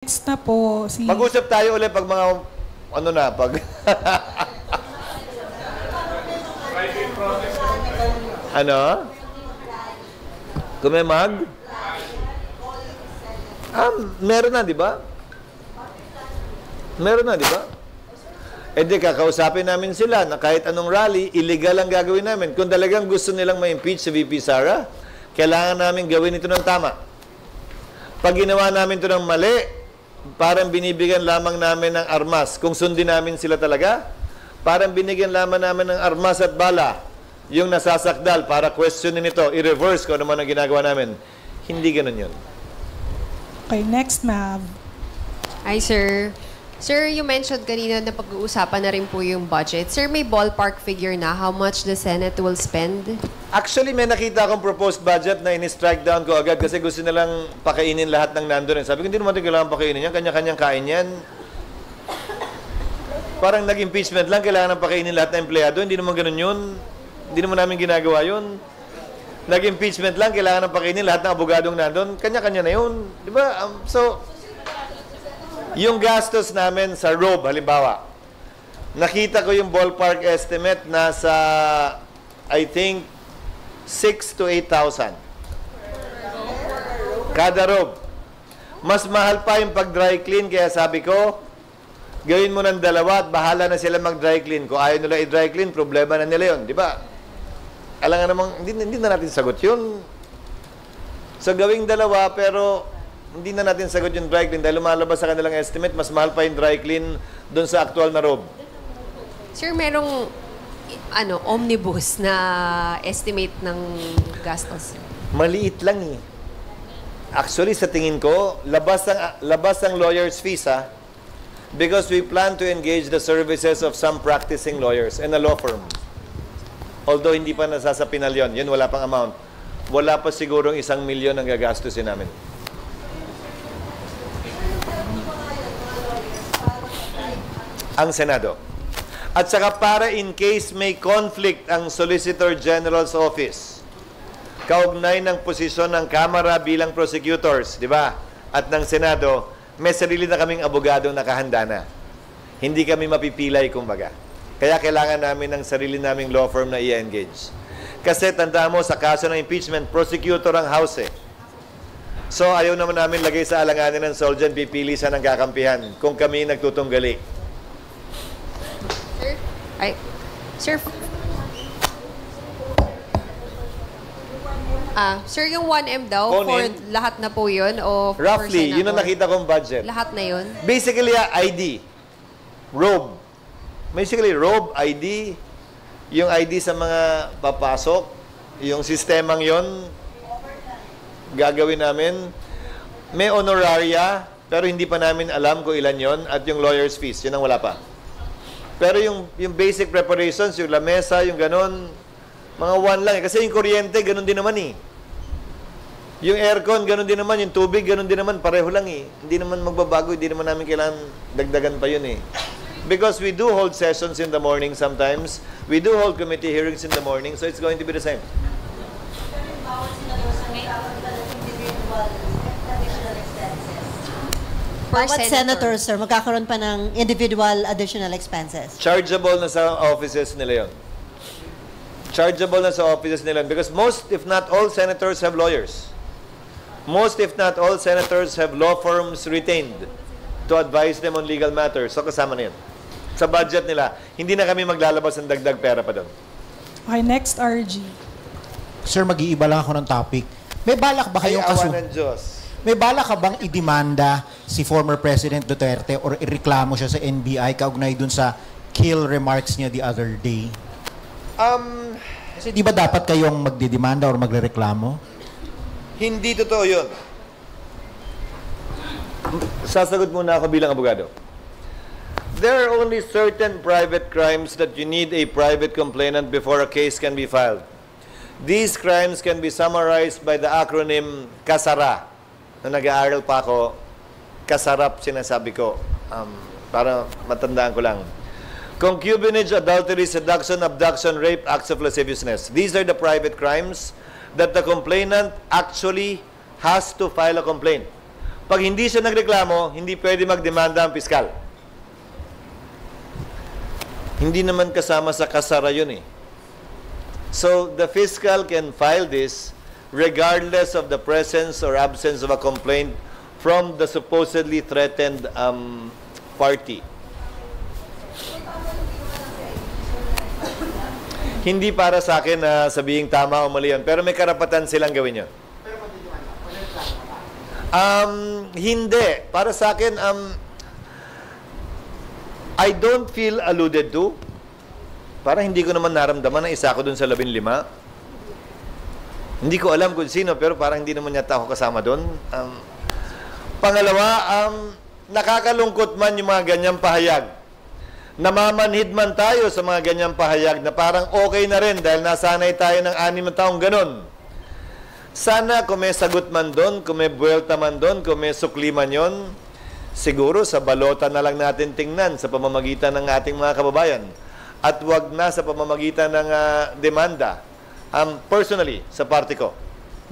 Next na po si... Mag-usap tayo ulit pag mga, ano na, pag... ano? Kung may mag? Meron na, di ba? Meron na, di ba? E di, kakausapin namin sila na kahit anong rally, illegal ang gagawin namin. Kung talagang gusto nilang ma-impeach si VP Sara, kailangan namin gawin ito ng tama. Pag ginawa namin ito ng mali, parang binibigyan lamang namin ng armas. Kung sundin namin sila talaga, parang binigyan lamang namin ng armas at bala yung nasasakdal para questionin ito, i-reverse kung ano man ang ginagawa namin. Hindi ganun yun. Okay, next, Mav. Hi, sir. Sir, you mentioned kanina na pag-uusapan na rin po yung budget. Sir, may ballpark figure na how much the Senate will spend? Actually, may nakita akong proposed budget na in-strike down ko agad kasi gusto nilang pakainin lahat ng nandun. Sabi ko, hindi naman kailangan pakainin yan. Kanya-kanyang kain yan. Parang nag-impeachment lang, kailangan ng pakainin lahat ng empleyado. Hindi naman ganun yun. Hindi naman namin ginagawa yun. Nag-impeachment lang, kailangan ng pakainin lahat ng abogadong nandun. Kanya-kanya na yun. Di ba? Yung gastos namin sa robe, halimbawa, nakita ko yung ballpark estimate nasa, I think, 6,000 to 8,000. Kada robe. Mas mahal pa yung pag-dry clean, kaya sabi ko, gawin mo ng dalawa at bahala na sila mag-dry clean. Kung ayaw nila i-dry clean, problema na nila yun. Di ba? Alam nga namang, hindi na natin sagot yun. So, gawing dalawa, pero hindi na natin sagot yung dry clean dahil lumalabas sa kanilang estimate, mas mahal pa yung dry clean doon sa actual na robe. Sir, merong omnibus na estimate ng gastos. Maliit lang eh. Actually, sa tingin ko, labas ang lawyer's fees because we plan to engage the services of some practicing lawyers and a law firm. Although hindi pa nasasapinal yun wala pang amount. Wala pa sigurong 1 milyon ang gagastusin namin. Ang Senado. At saka para in case may conflict ang Solicitor General's Office, kaugnay ng posisyon ng Kamara bilang prosecutors, di ba? At ng Senado, may sarili na kaming abogadong nakahanda na. Hindi kami mapipilay, kumbaga. Kaya kailangan namin ng sarili naming law firm na i-engage. Kasi tandaan mo, sa kaso ng impeachment, prosecutor ang House eh. So ayaw naman namin lagay sa alanganin ng Solgen, pipili siya ng kakampihan kung kami nagtutunggali. Sir, sir, yung 1M daw, for lahat na po yun? O roughly, yun ang nakita kong budget. Lahat na yun? Basically, ID. Robe. Basically, robe, ID. Yung ID sa mga papasok. Yung sistemang yon gagawin namin. May honoraria, pero hindi pa namin alam kung ilan yon. At yung lawyer's fees, yun ang wala pa. Pero yung basic preparations, yung lamesa, yung ganon, mga 1 lang. Kasi yung kuryente, ganon din naman eh. Yung aircon, ganon din naman. Yung tubig, ganon din naman. Pareho lang eh. Hindi naman magbabago. Hindi naman namin kailangan dagdagan pa yun eh. Because we do hold sessions in the morning sometimes. We do hold committee hearings in the morning. So it's going to be the same. Bawat senator, sir, magkakaroon pa ng individual additional expenses. Chargeable na sa offices nila yun. Chargeable na sa offices nila yun. Because most, if not all, senators have lawyers. Most, if not all, senators have law firms retained to advise them on legal matters. So, kasama na yun. Sa budget nila, hindi na kami maglalabas ng dagdag pera pa doon. Okay, next, RG. Sir, mag-iiba lang ako ng topic. May balak ba kayong Ay, awa ng Diyos. May balak ka bang idemanda si former President Duterte or ireklamo siya sa NBI kaugnay dun sa kill remarks niya the other day? Kasi di ba dapat kayong magdidemanda or magrereklamo? Hindi totoo yun. Sasagot muna ako bilang abogado. There are only certain private crimes that you need a private complainant before a case can be filed. These crimes can be summarized by the acronym KASARA. Nung nag-aaral pa ako, kasarap sinasabi ko. Para matandaan ko lang. Concubinage, adultery, seduction, abduction, rape, acts of lasciviousness. These are the private crimes that the complainant actually has to file a complaint. Pag hindi siya nagreklamo, hindi pwede magdemanda ang piskal. Hindi naman kasama sa kasara yun eh. So, the fiscal can file this regardless of the presence or absence of a complaint from the supposedly threatened party. Hindi para sa akin na sabihing tama o mali yun, pero may karapatan silang gawin yun. Hindi. Para sa akin, I don't feel alluded to. Para hindi ko naman naramdaman na isa ako dun sa 15. Hindi ko alam kung sino, pero parang hindi naman yata ako kasama dun. Pangalawa, nakakalungkot man yung mga ganyang pahayag. Namamanhid man tayo sa mga ganyang pahayag na parang okay na rin dahil nasanay tayo ng 6 na taong ganon. Sana kung may sagot man doon, kung may buwelta man doon, kung may sukli man yun, siguro sa balota na lang natin tingnan sa pamamagitan ng ating mga kababayan. At wag na sa pamamagitan ng demanda. Personally, sa party ko.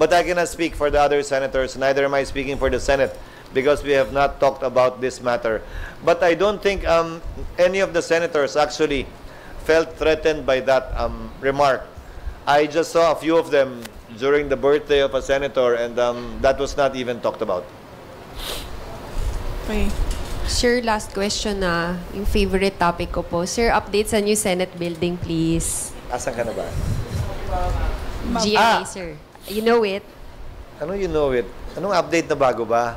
But I cannot speak for the other senators, neither am I speaking for the Senate because we have not talked about this matter. But I don't think any of the senators actually felt threatened by that remark. I just saw a few of them during the birthday of a senator and that was not even talked about. Okay. Sir, last question na. Yung favorite topic ko po. Sir, update sa new Senate building, please. Asan ka na ba? GMA, sir. You know it? Ano you know it? Anong update na bago ba?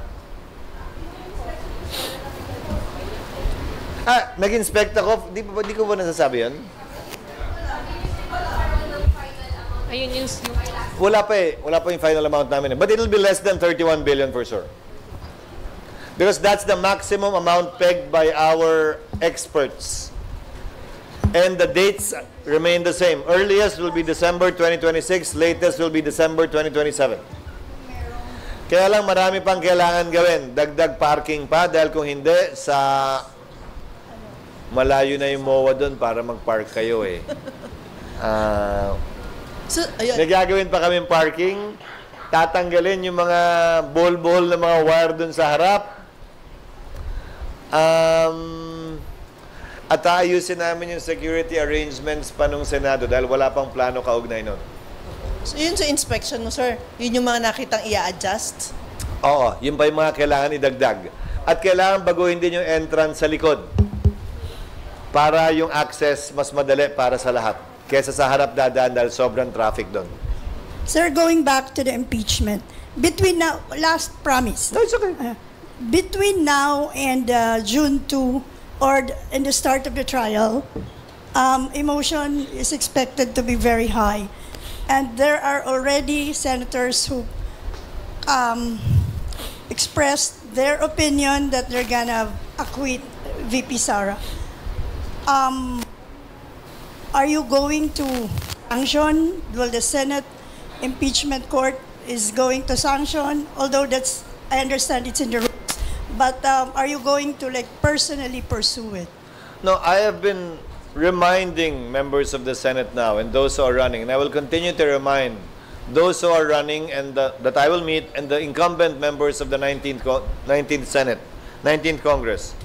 Nag-inspect ako. Di ko ba nasasabi yan? Ayun yung... Wala pa eh. Wala pa yung final amount namin. But it'll be less than 31 billion for sure. Because that's the maximum amount pegged by our experts. And the dates remain the same. Earliest will be December 2026. Latest will be December 2027. Kaya lang marami pang kailangan gawin. Dagdag parking pa dahil kung hindi, sa malayo na yung MOA doon para mag-park kayo eh. So, ayun. May gagawin pa kaming parking. Tatanggalin yung mga bol-bol na mga wire doon sa harap. At ayusin namin yung security arrangements pa nung Senado dahil wala pang plano kaugnay nun. So yun sa inspection mo, sir, yun yung mga nakitang i-adjust? Oo, yun pa yung mga kailangan idagdag. At kailangan baguhin din yung entrance sa likod para yung access mas madali para sa lahat kesa sa harap dadaan dahil sobrang traffic doon. Sir, going back to the impeachment, between now, last promise. No, it's okay. Between now and June 2 or in the start of the trial, emotion is expected to be very high. And there are already senators who expressed their opinion that they're gonna acquit VP Sara. Are you going to sanction? Will the Senate impeachment court is going to sanction? Although that's, I understand it's in the rules. But are you going to personally pursue it? No, I have been reminding members of the Senate now and those who are running, and I will continue to remind those who are running and that I will meet and the incumbent members of the 19th Senate, 19th Congress,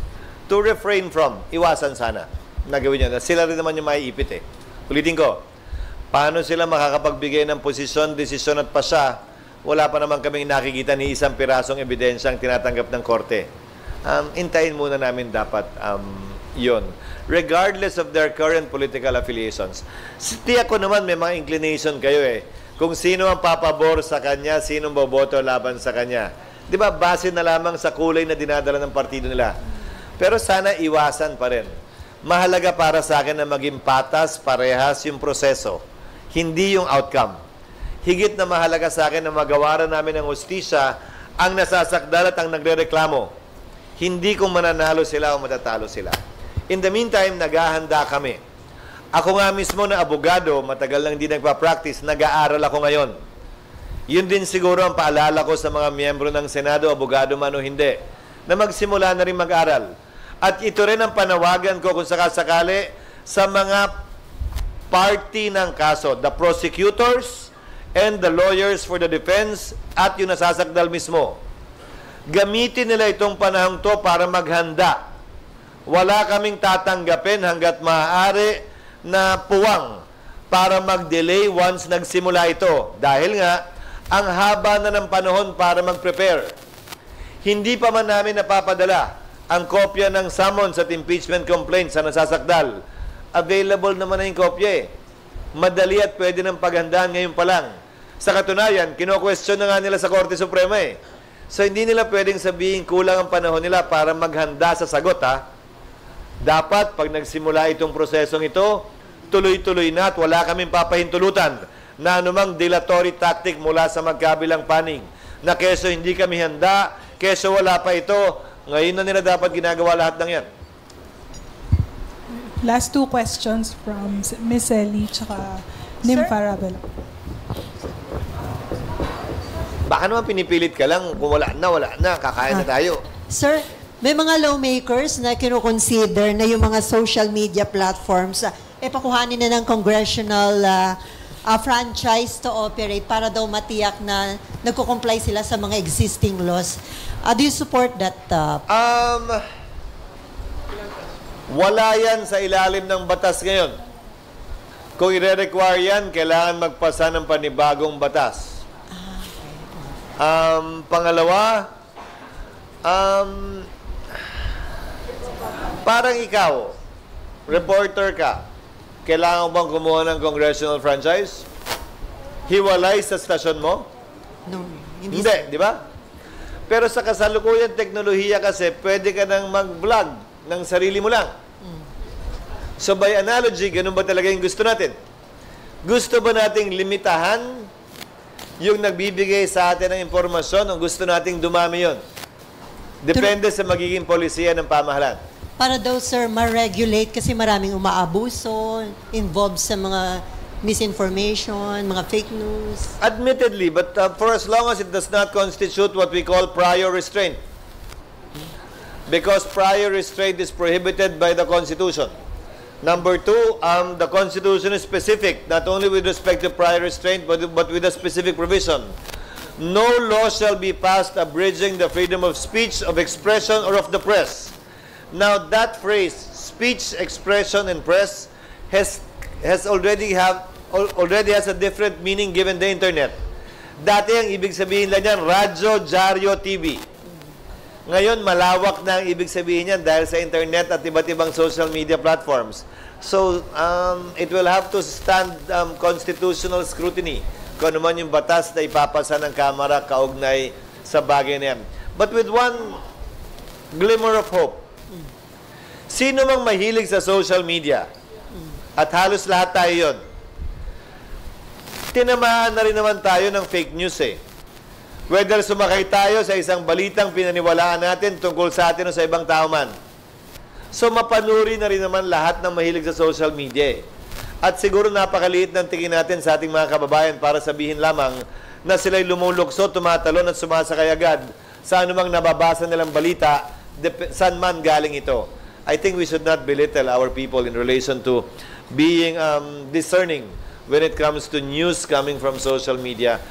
to refrain from, iwasan sana, na gawin yun. Sila rin naman yung maiipit eh. Ulitin ko, paano sila makakapagbigay ng posisyon, desisyon at pasya, wala pa naman kaming nakikita ni isang pirasong ebidensyang tinatanggap ng korte. Intayin muna namin dapat yon. Regardless of their current political affiliations. Tiyak ko naman may mga inclination kayo eh. Kung sino ang papabor sa kanya, sino ang boboto laban sa kanya. Di ba, base na lamang sa kulay na dinadala ng partido nila. Pero sana iwasan pa rin. Mahalaga para sa akin na maging patas, parehas yung proseso. Hindi yung outcome. Higit na mahalaga sa akin na magawaran namin ng hustisya ang nasasakdal at ang nagrereklamo. Hindi kung mananalo sila o matatalo sila. In the meantime, naghahanda kami. Ako nga mismo na abogado, matagal lang hindi nagpa-practice, nag-aaral ako ngayon. Yun din siguro ang paalala ko sa mga miyembro ng Senado, abogado man o hindi, na magsimula na rin mag-aral. At ito rin ang panawagan ko kung sakasakali sa mga party ng kaso, the prosecutors and the lawyers for the defense at yung nasasakdal mismo. Gamitin nila itong panahong to para maghanda. Wala kaming tatanggapin hanggat maaari na puwang para mag-delay once nagsimula ito. Dahil nga, ang haba na ng panahon para mag-prepare. Hindi pa man namin napapadala ang kopya ng summons at impeachment complaint sa nasasakdal. Available naman na yung kopya eh. Madali at pwede ng paghandaan ngayon pa lang. Sa katunayan, kino-question na nga nila sa Korte Suprema eh. So hindi nila pwedeng sabihin kulang ang panahon nila para maghanda sa sagot ha. Dapat pag nagsimula itong prosesong ito, tuloy-tuloy na at wala kaming papahintulutan na anumang dilatory tactic mula sa magkabilang panig. Na keso hindi kami handa, keso wala pa ito, ngayon na nila dapat ginagawa lahat ng yan. Last two questions from Ms. Ellie tsaka Nympha Ravelo. Baka naman pinipilit ka lang, kung wala na, kakain na tayo. Sir, may mga lawmakers na kinoconsider na yung mga social media platforms, pakuhanin na ng congressional franchise to operate para daw matiyak na nagko-comply sila sa mga existing laws. Do you support that? Wala yan sa ilalim ng batas ngayon. Kung i-require yan, kailangan magpasa ng panibagong batas. Pangalawa, parang ikaw, reporter ka, kailangan bang kumuha ng congressional franchise? Hiwalay sa stasyon mo? No, Hindi, di ba? Pero sa kasalukuyang teknolohiya kasi, pwede ka nang mag-vlog ng sarili mo lang. So by analogy, ganun ba talaga yung gusto natin? Gusto ba nating limitahan yung nagbibigay sa atin ng impormasyon o gusto nating dumami yon? Depende sa magiging polisiya ng pamahalaan. Para daw, sir, ma-regulate kasi maraming umaabuso, involved sa mga misinformation, mga fake news. Admittedly, but for as long as it does not constitute what we call prior restraint. Because prior restraint is prohibited by the Constitution. Number two, the Constitution is specific, not only with respect to prior restraint, but with a specific provision. No law shall be passed abridging the freedom of speech, of expression, or of the press. Now, that phrase, speech, expression, and press, already has a different meaning given the internet. Dati ang ibig sabihin lang yan, radyo, dyaryo, TV. Ngayon, malawak na ang ibig sabihin niyan dahil sa internet at iba't ibang social media platforms. So, it will have to stand constitutional scrutiny kung ano man yung batas na ipapasa ng Kamara kaugnay sa bagay na yan. But with one glimmer of hope, sino mang mahilig sa social media, at halos lahat tayo yun, tinamaan na rin naman tayo ng fake news eh. Whether sumakay tayo sa isang balitang pinaniwalaan natin tungkol sa atin o sa ibang tao man. So mapanuri na rin naman lahat ng mahilig sa social media. At siguro napakaliit ng tingin natin sa ating mga kababayan para sabihin lamang na sila'y lumulukso, tumatalon at sumasakay agad sa anumang nababasa nilang balita, saan man galing ito. I think we should not belittle our people in relation to being discerning when it comes to news coming from social media.